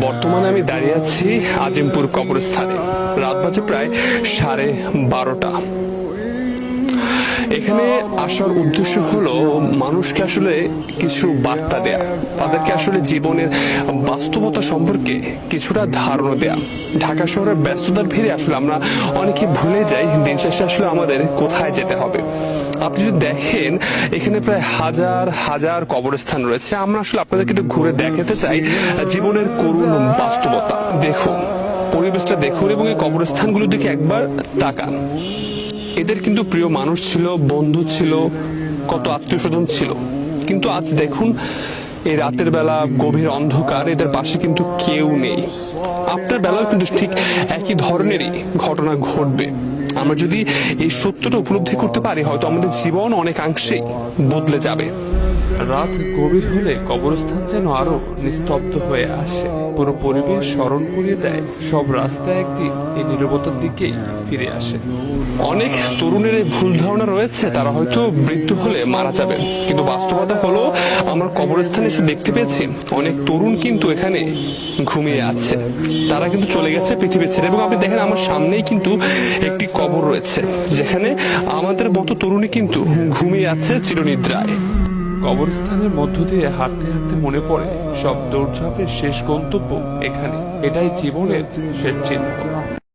বর্তমানে আমি দাঁড়িয়ে আছি আজিমপুর কবরস্থানে। রাত বাজে প্রায় 12:30। এখানে আসার উদ্দেশ্য হলো মানুষকে আসলে কিছু বার্তা দেয়া, তাদেরকে আসলে জীবনের বাস্তবতা সম্পর্কে কিছুটা ধারণা দেয়া। ঢাকা শহরের ব্যস্ততার ভিড়ে আসলে আমরা অনেকে ভুলে যাই দিন শেষে আসলে আমাদের কোথায় যেতে হবে। আপনি যদি দেখেন এখানে প্রায় হাজার হাজার কবরস্থান রয়েছে। আমরা আসলে আপনাদেরকে একটু ঘুরে দেখাতে চাই জীবনের করুণ বাস্তবতা। দেখুন, পরিবেশটা দেখুন এবং এই কবরস্থানগুলোর দিকে একবার তাকান। এদের কিন্তু প্রিয় মানুষ ছিল, বন্ধু ছিল, কত আত্মীয় স্বজন ছিল, কিন্তু আজ দেখুন এই রাতের বেলা গভীর অন্ধকার, এদের পাশে কিন্তু কেউ নেই। আপনার বেলাও কিন্তু ঠিক একই ধরনেরই ঘটনা ঘটবে। আমরা যদি এই সত্যটা উপলব্ধি করতে পারি, হয়তো আমাদের জীবন অনেকাংশেই বদলে যাবে। রাত গভীর হলে কবরস্থান যেন আরো নিস্তব্ধ হয়ে আসে। পুরো পরিবেশ স্মরণ করিয়ে দেয় সব রাস্তায় একদিন এই নীরবতার দিকেই ফিরে আসে। অনেক তরুণের এই ভুল ধারণা রয়েছে তারা হয়তো মৃত্যু হলে মারা যাবে, কিন্তু বাস্তবতা হলো আমরা কবরস্থানে এসে দেখতে পেয়েছি অনেক তরুণ কিন্তু এখানে ঘুমিয়ে আছে। তারা কিন্তু চলে গেছে পৃথিবী ছেড়ে। এবং আপনি দেখেন আমার সামনেই কিন্তু একটি কবর রয়েছে যেখানে আমাদের মতো তরুণী কিন্তু ঘুমিয়ে আছে চিরনিদ্রায়। কবরস্থানের মধ্য দিয়ে হাঁটতে হাঁটতে মনে পড়ে সব দৌড়ঝাঁপের শেষ গন্তব্য এখানে। এটাই জীবনের শেষ চিহ্ন।